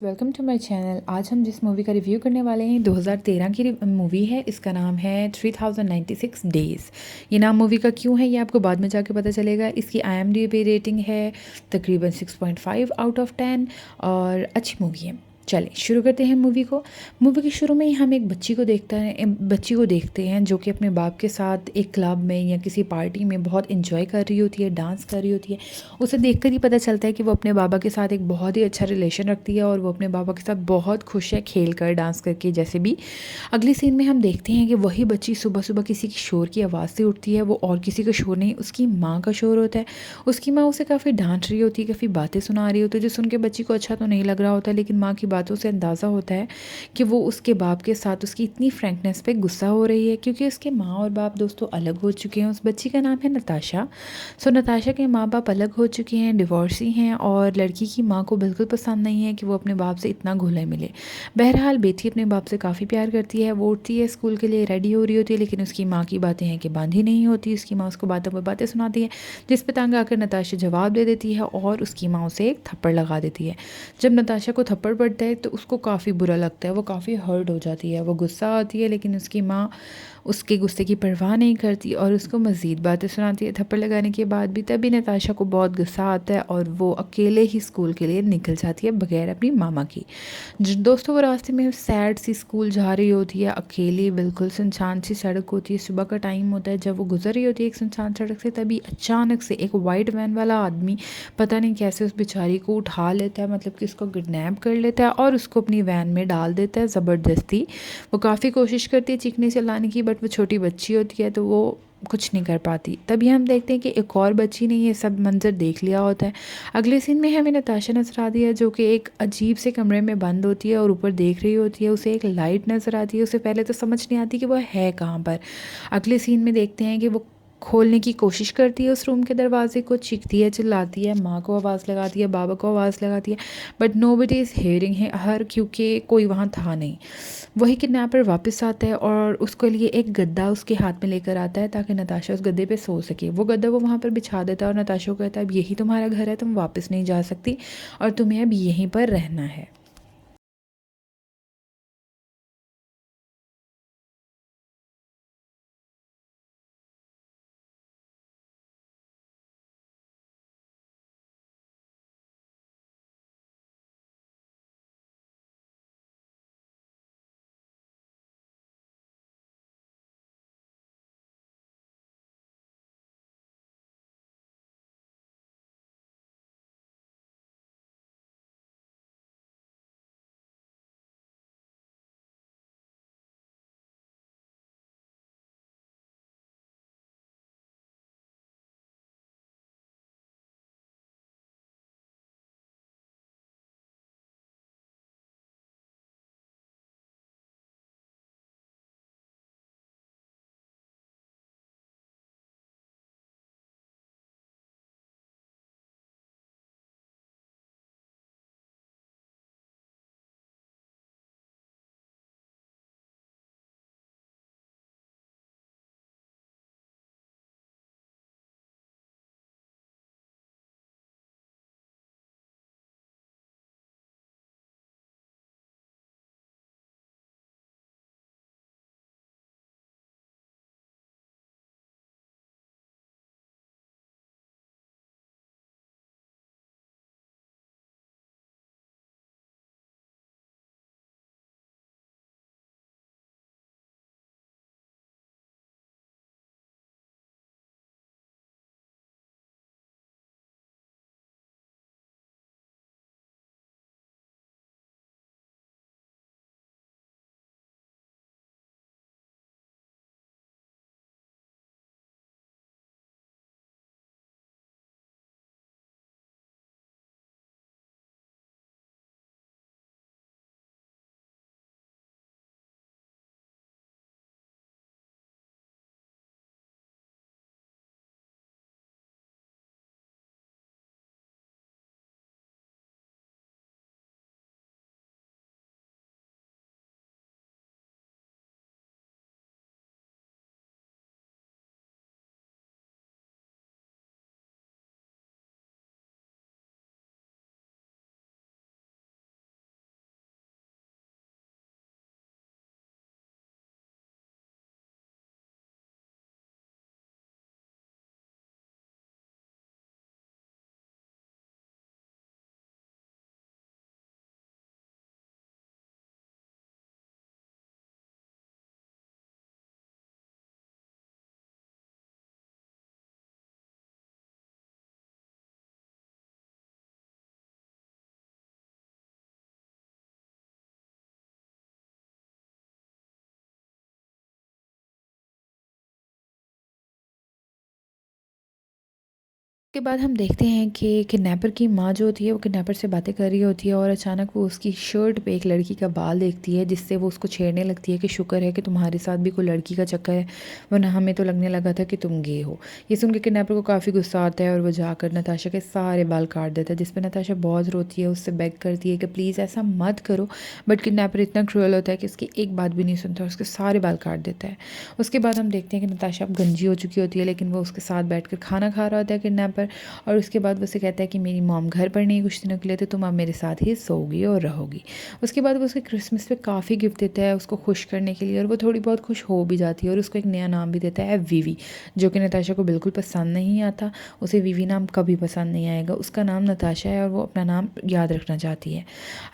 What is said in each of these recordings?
Welcome to my channel. आज हम जिस मूवी का रिव्यू करने वाले हैं 2013 की मूवी है। इसका नाम है 3096 डेज़। ये नाम मूवी का क्यों है ये आपको बाद में जाके पता चलेगा। इसकी IMDb रेटिंग है तकरीबन 6.5 आउट ऑफ 10 और अच्छी मूवी है। चलें शुरू करते हैं मूवी को। मूवी के शुरू में ही हम एक बच्ची को देखते हैं जो कि अपने बाप के साथ एक क्लब में या किसी पार्टी में बहुत इंजॉय कर रही होती है, डांस कर रही होती है। उसे देखकर ही पता चलता है कि वो अपने बाबा के साथ एक बहुत ही अच्छा रिलेशन रखती है और वो अपने बाबा के साथ बहुत खुश है, खेल कर डांस करके। जैसे भी अगली सीन में हम देखते हैं कि वही बच्ची सुबह सुबह किसी की शोर की आवाज़ से उठती है। वो और किसी का शोर नहीं, उसकी माँ का शोर होता है। उसकी माँ उसे काफ़ी डांट रही होती है, काफ़ी बातें सुना रही होती है जो सुन के बच्ची को अच्छा तो नहीं लग रहा होता, लेकिन माँ की बातों से अंदाज़ा होता है कि वो उसके बाप के साथ उसकी इतनी फ्रैंकनेस पे गुस्सा हो रही है, क्योंकि उसके माँ और बाप दोस्तों अलग हो चुके हैं। उस बच्ची का नाम है नताशा। सो नताशा के माँ बाप अलग हो चुके हैं, डिवोर्सी हैं, और लड़की की माँ को बिल्कुल पसंद नहीं है कि वो अपने बाप से इतना घुले मिले। बहरहाल बेटी अपने बाप से काफ़ी प्यार करती है। वो उठती है, स्कूल के लिए रेडी हो रही होती है, लेकिन उसकी माँ की बातें हैं कि बांधी नहीं होती। उसकी माँ उसको बातों पर बातें सुनाती है, जिस पे तंग आकर नताशा जवाब दे देती है और उसकी माँ उसे एक थप्पड़ लगा देती है। जब नताशा को थप्पड़ पड़ता है तो उसको काफ़ी बुरा लगता है, वो काफ़ी हर्ट हो जाती है, वो गुस्सा आती है, लेकिन उसकी माँ उसके गुस्से की परवाह नहीं करती और उसको मज़ीद बातें सुनाती है थप्पड़ लगाने के बाद भी। तभी नताशा को बहुत गुस्सा आता है और वो अकेले ही स्कूल के लिए निकल जाती है बगैर अपनी मामा की। दोस्तों वो रास्ते में सैड सी स्कूल जा रही होती है, अकेली, बिल्कुल सुनसान सी सड़क होती है। सुबह का टाइम होता है। जब वो गुजर रही होती है एक सुनसान सड़क से, तभी अचानक से एक वाइट वैन वाला आदमी पता नहीं कैसे उस बेचारी को उठा लेता है, मतलब कि उसको किडनैप कर लेता है और उसको अपनी वैन में डाल देता है ज़बरदस्ती। वो काफ़ी कोशिश करती है चीखने चिल्लाने की, बट वो छोटी बच्ची होती है तो वो कुछ नहीं कर पाती। तभी हम देखते हैं कि एक और बच्ची ने ये सब मंजर देख लिया होता है। अगले सीन में हमें नताशा नजर आती है जो कि एक अजीब से कमरे में बंद होती है और ऊपर देख रही होती है। उसे एक लाइट नज़र आती है। उसे पहले तो समझ नहीं आती कि वह है कहाँ पर। अगले सीन में देखते हैं कि वो खोलने की कोशिश करती है उस रूम के दरवाजे को, चीखती है, चिल्लाती है, माँ को आवाज़ लगाती है, बाबा को आवाज़ लगाती है, बट नोबडी इज़ हेयरिंग है हर, क्योंकि कोई वहाँ था नहीं। वही किडनैपर वापस आता है और उसके लिए एक गद्दा उसके हाथ में लेकर आता है ताकि नताशा उस गद्दे पे सो सके। वो गद्दा वो वहाँ पर बिछा देता है और नताशा को कहता है अब यही तुम्हारा घर है, तुम वापस नहीं जा सकती और तुम्हें अब यहीं पर रहना है। उसके बाद हम देखते हैं कि किडनैपर की माँ जो होती है वो किडनैपर से बातें कर रही होती है और अचानक वो उसकी शर्ट पे एक लड़की का बाल देखती है, जिससे वो उसको छेड़ने लगती है कि शुक्र है कि तुम्हारे साथ भी कोई लड़की का चक्कर है, वरना हमें तो लगने लगा था कि तुम गे हो। ये सुन के किडनैपर को काफ़ी गुस्सा आता है और वो जाकर नताशा के सारे बाल काट देता है, जिस पर नताशा बहुत रोती है, उससे बेग करती है कि प्लीज़ ऐसा मत करो। बट किडनैपर इतना क्रूअल होता है कि उसकी एक बात भी नहीं सुनता और उसके सारे बाल काट देता है। उसके बाद हम देखते हैं कि नताशा अब गंजी हो चुकी होती है, लेकिन वो उसके साथ बैठकर खाना खा रहा होता है किडनैपर। और उसके बाद वो उसे कहता है कि मेरी मॉम घर पर नहीं कुछ दिनों के लिए, तो तुम अब मेरे साथ ही सोओगी और रहोगी। उसके बाद वो उसे क्रिसमस पे काफ़ी गिफ्ट देता है उसको खुश करने के लिए, और वो थोड़ी बहुत खुश हो भी जाती है और उसको एक नया नाम भी देता है विवी, जो कि नताशा को बिल्कुल पसंद नहीं आता। उसे विवी नाम कभी पसंद नहीं आएगा, उसका नाम नताशा है और वो अपना नाम याद रखना चाहती है।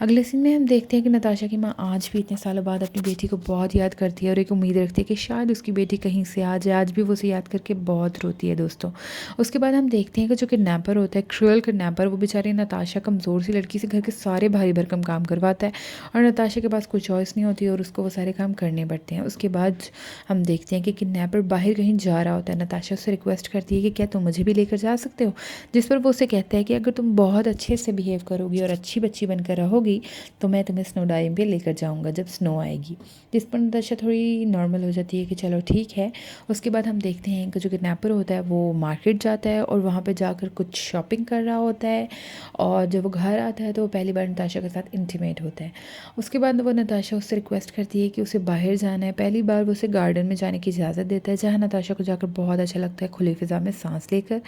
अगले सीन में हम देखते हैं कि नताशा की माँ आज भी इतने सालों बाद अपनी बेटी को बहुत याद करती है और एक उम्मीद रखती है कि शायद उसकी बेटी कहीं से आ जाए। आज भी वो उसे याद करके बहुत रोती है दोस्तों। उसके बाद हम देखते हैं कि जो किडनैपर होता है, क्रूअल किडनैपर, वो बेचारी नताशा कमज़ोर सी लड़की से घर के सारे भारी भरकम काम करवाता है और नताशा के पास कोई चॉइस नहीं होती और उसको वो सारे काम करने पड़ते हैं। उसके बाद हम देखते हैं कि किडनैपर बाहर कहीं जा रहा होता है। नताशा उससे रिक्वेस्ट करती है कि क्या तुम मुझे भी लेकर जा सकते हो, जिस पर वो उसे कहता है कि अगर तुम बहुत अच्छे से बिहेव करोगी और अच्छी बच्ची बनकर रहोगी तो मैं तुम्हें स्नो डाइविंग पे लेकर जाऊँगा जब स्नो आएगी। जिस पर नताशा थोड़ी नॉर्मल हो जाती है कि चलो ठीक है। उसके बाद हम देखते हैं कि जो किडनैपर होता है वो मार्केट जाता है और वहाँ पे जाकर कुछ शॉपिंग कर रहा होता है, और जब वो घर आता है तो वो पहली बार नताशा के साथ इंटीमेट होता है। उसके बाद वो नताशा उससे रिक्वेस्ट करती है कि उसे बाहर जाना है। पहली बार वो उसे गार्डन में जाने की इजाज़त देता है, जहाँ नताशा को जाकर बहुत अच्छा लगता है खुली फिज़ा में सांस लेकर।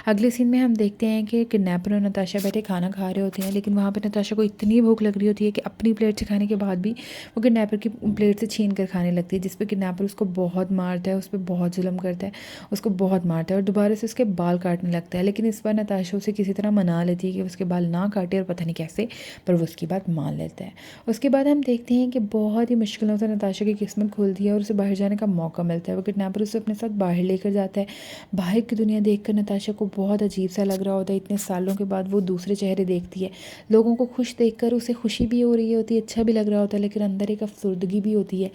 अगले सीन में हम देखते हैं कि किडनैपर और नताशा बैठे खाना खा रहे होते हैं, लेकिन वहाँ पर नताशा को इतनी भूख लग रही होती है कि अपनी प्लेट से खाने के बाद भी वो किडनैपर की प्लेट से छीन कर खाने लगती है, जिस पर किडनैपर उसको बहुत मारता है, उस पर बहुत जुल्म करता है, उसको बहुत मारता है और दोबारा से उसके बाल काटने लगता है। लेकिन इस बार नताशा उसे किसी तरह मना लेती है कि उसके बाल ना काटे, और पता नहीं कैसे पर वो उसकी बात मान लेता है। उसके बाद हम देखते हैं कि बहुत ही मुश्किलों से नताशा की किस्मत खुलती है और उसे बाहर जाने का मौका मिलता है। वो किडनैपर उसे अपने साथ बाहर लेकर जाता है। बाहर की दुनिया देखकर नताशा को बहुत अजीब सा लग रहा होता है। इतने सालों के बाद वो दूसरे चेहरे देखती है, लोगों को खुश देखकर उसे खुशी भी हो रही होती है, अच्छा भी लग रहा होता है, लेकिन अंदर एक अफसुर्दगी भी होती है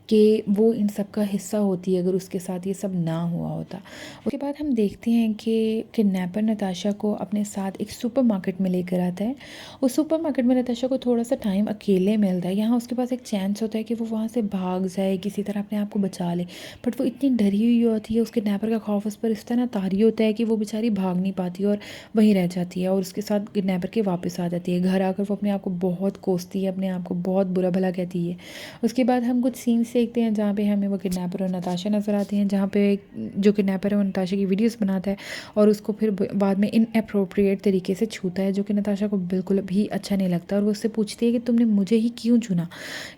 कि वो इन सब का हिस्सा होती है अगर उसके साथ ये सब ना हुआ होता। उसके बाद हम देखते हैं कि किडनैपर नताशा को अपने साथ एक सुपरमार्केट में लेकर आता है। उस सुपरमार्केट में नताशा को थोड़ा सा टाइम अकेले मिलता है। यहाँ उसके पास एक चांस होता है कि वो वहाँ से भाग जाए, किसी तरह अपने आप को बचा ले, बट वो इतनी डरी हुई होती है, उस किडनैपर का खौफ उस पर इस तरह तारी होता है कि वो बेचारी भाग नहीं पाती और वहीं रह जाती है और उसके साथ किडनैपर के वापस आ जाती है। घर आकर वो अपने आप को बहुत कोसती है, अपने आप को बहुत बुरा भला कहती है। उसके बाद हम कुछ सीन्स देखते हैं जहाँ पे हमें वो किडनैपर और नताशा नज़र आती हैं, जहाँ पे जो किडनैपर है वो नताशा की वीडियोस बनाता है और उसको फिर बाद में इनअप्रोप्रिएट तरीके से छूता है, जो कि नताशा को बिल्कुल भी अच्छा नहीं लगता और वो उससे पूछती है कि तुमने मुझे ही क्यों चुना।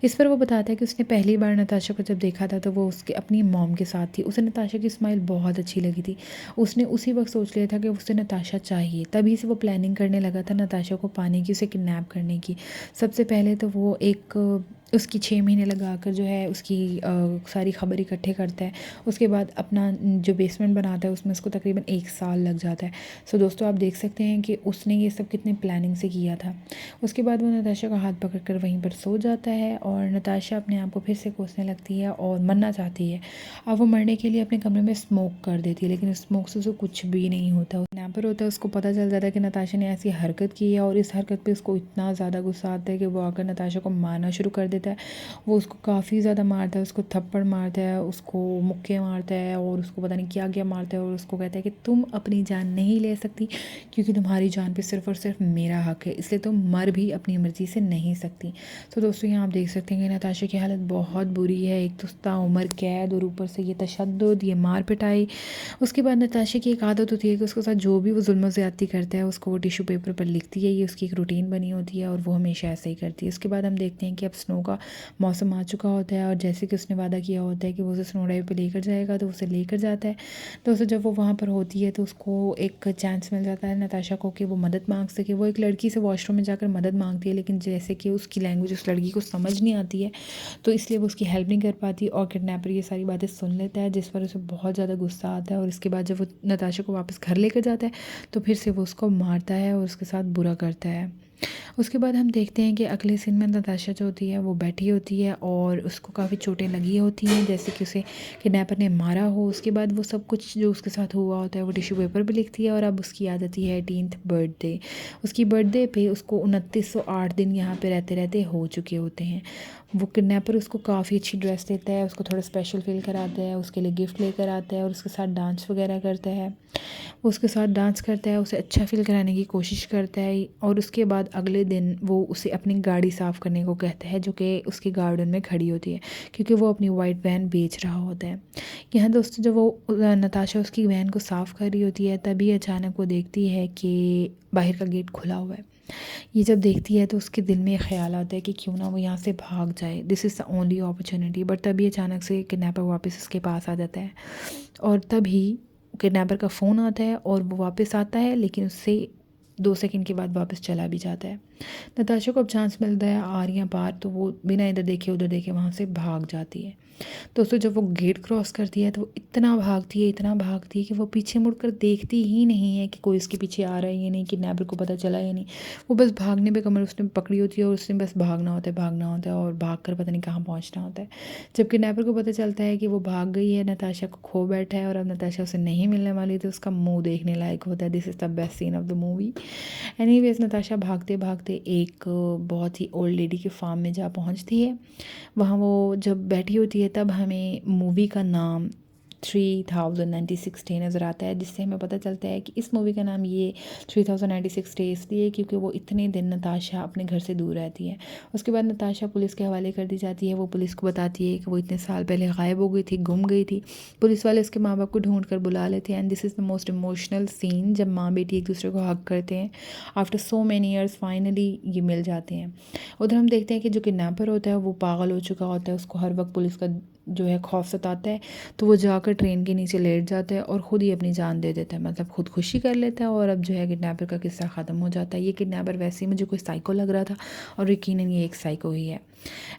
इस पर वो बताता है कि उसने पहली बार नताशा को जब देखा था तो वो उसके अपनी मॉम के साथ थी। उसे नताशा की स्माइल बहुत अच्छी लगी थी। उसने उसी वक्त सोच लिया था कि उसे नताशा चाहिए, तभी से वो प्लानिंग करने लगा था नताशा को पाने की, उसे किडनैप करने की। सबसे पहले तो वो उसकी 6 महीने लगा कर जो है उसकी सारी खबर इकट्ठे करता है। उसके बाद अपना जो बेसमेंट बनाता है उसमें उसको तकरीबन 1 साल लग जाता है। सो दोस्तों आप देख सकते हैं कि उसने ये सब कितने प्लानिंग से किया था। उसके बाद वो नताशा का हाथ पकड़कर वहीं पर सो जाता है और नताशा अपने आप को फिर से कोसने लगती है और मरना चाहती है। अब वो मरने के लिए अपने कमरे में स्मोक कर देती है, लेकिन स्मोक से उसे कुछ भी नहीं होता। यहाँ पर होता है उसको पता चल जाता है कि नताशा ने ऐसी हरकत की है और इस हरकत पे उसको इतना ज़्यादा गुस्सा आता है कि वो आकर नताशा को मारना शुरू कर देता है। वो उसको काफ़ी ज़्यादा मारता है, उसको थप्पड़ मारता है, उसको मुक्के मारता है और उसको पता नहीं क्या क्या मारता है और उसको कहता है कि तुम अपनी जान नहीं ले सकती क्योंकि तुम्हारी जान पे सिर्फ़ और सिर्फ मेरा हक है, इसलिए तुम मर भी अपनी मर्ज़ी से नहीं सकती। तो दोस्तों यहाँ आप देख सकते हैं कि नताशा की हालत बहुत बुरी है। एक तो ताउम्र कैद और ऊपर से ये तशद्दुद, ये मार पिटाई। उसके बाद नताशा की एक आदत होती है कि उसके साथ जो भी वो जुल्म ज़्यादती करता है उसको वो टिश्यू पेपर पर लिखती है। ये उसकी एक रूटीन बनी होती है और वो हमेशा ऐसे ही करती है। उसके बाद हम देखते हैं कि अब स्नो का मौसम आ चुका होता है और जैसे कि उसने वादा किया होता है कि वो उसे स्नो डाइव पे लेकर जाएगा, तो उसे लेकर जाता है। तो उसे जब वो वहाँ पर होती है तो उसको एक चांस मिल जाता है नताशा को कि वो मदद मांग सके। वो एक लड़की से वॉशरूम में जाकर मदद मांगती है, लेकिन जैसे कि उसकी लैंग्वेज उस लड़की को समझ नहीं आती है तो इसलिए वो उसकी हेल्प नहीं कर पाती और किडनैपर ये सारी बातें सुन लेता है, जिस पर उसे बहुत ज़्यादा गुस्सा आता है। और इसके बाद जब वो नताशा को वापस घर लेकर जाता है तो फिर से वो उसको मारता है और उसके साथ बुरा करता है। उसके बाद हम देखते हैं कि अगले सीन में नताशा जो होती है वो बैठी होती है और उसको काफ़ी चोटें लगी होती हैं, जैसे कि उसे किडनैपर ने मारा हो। उसके बाद वो सब कुछ जो उसके साथ हुआ होता है वो टिश्यू पेपर पे लिखती है और अब उसकी याद आती है 18th बर्थडे। उसकी बर्थडे पे उसको 2908 दिन यहाँ पे रहते रहते हो चुके होते हैं। वो किडनैपर उसको काफ़ी अच्छी ड्रेस देता है, उसको थोड़ा स्पेशल फील कराता है, उसके लिए गिफ्ट लेकर आता है और उसके साथ डांस वगैरह करता है। वो उसके साथ डांस करता है, उसे अच्छा फ़ील कराने की कोशिश करता है और उसके बाद अगले दिन वो उसे अपनी गाड़ी साफ़ करने को कहता है, जो कि उसके गार्डन में खड़ी होती है, क्योंकि वो अपनी वाइट वैन बेच रहा होता है। यहाँ दोस्तों जब वो नताशा उसकी वैन को साफ़ कर रही होती है, तभी अचानक वो देखती है कि बाहर का गेट खुला हुआ है। ये जब देखती है तो उसके दिल में ख़्याल आता है कि क्यों ना वो यहाँ से भाग जाए, this is the only opportunity. But तभी अचानक से किडनैपर वापस उसके पास आ जाता है और तभी किडनैपर का फ़ोन आता है और वो वापस आता है, लेकिन उससे 2 सेकंड के बाद वापस चला भी जाता है। नताशा को अब चांस मिलता है आ रही हैं पार, तो वो बिना इधर देखे उधर देखे वहाँ से भाग जाती है। दोस्तों जब वो गेट क्रॉस करती है तो वो इतना भागती है कि वो पीछे मुड़कर देखती ही नहीं है कि कोई उसके पीछे आ रहा है या नहीं, किडनैपर को पता चला या नहीं। वो बस भागने पे कमर उसने पकड़ी होती है और उसने बस भागना होता है और भाग कर पता नहीं कहाँ पहुँचना होता है। जब किडनैपर को पता चलता है कि वो भाग गई है, नताशा को खो बैठा है और अब नताशा उसे नहीं मिलने वाली, तो उसका मुँह देखने लायक होता है। This is the best scene of the movie. Anyways Natasha भागते भागते एक बहुत ही ओल्ड लेडी के फार्म में जा पहुंचती है। वहाँ वो जब बैठी होती है तब हमें मूवी का नाम 3096 डे नज़र आता है, जिससे हमें पता चलता है कि इस मूवी का नाम ये 3096 डे इसलिए क्योंकि वो इतने दिन नताशा अपने घर से दूर रहती है। उसके बाद नताशा पुलिस के हवाले कर दी जाती है। वो पुलिस को बताती है कि वो इतने साल पहले गायब हो गई थी, गुम गई थी। पुलिस वाले उसके माँ बाप को ढूंढ कर बुला लेते हैं and this is the most emotional scene, जब माँ बेटी एक दूसरे को हग करते हैं after so many years, finally ये मिल जाते हैं। उधर हम देखते हैं कि जो किडनैपर होता है वो पागल हो चुका होता है, उसको हर वक्त पुलिस का जो है खौफ सताता है, तो वो जाकर ट्रेन के नीचे लेट जाता है और ख़ुद ही अपनी जान दे देता है, मतलब खुदकुशी कर लेता है। और अब जो है किडनैपर का किस्सा ख़त्म हो जाता है। ये किडनैपर वैसे ही मुझे कोई साइको लग रहा था और यकीनन ये एक साइको ही है।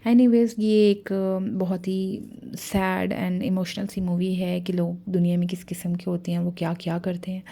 एनीवेज़ ये एक बहुत ही सैड एंड इमोशनल सी मूवी है कि लोग दुनिया में किस किस्म के होते हैं, वो क्या क्या करते हैं।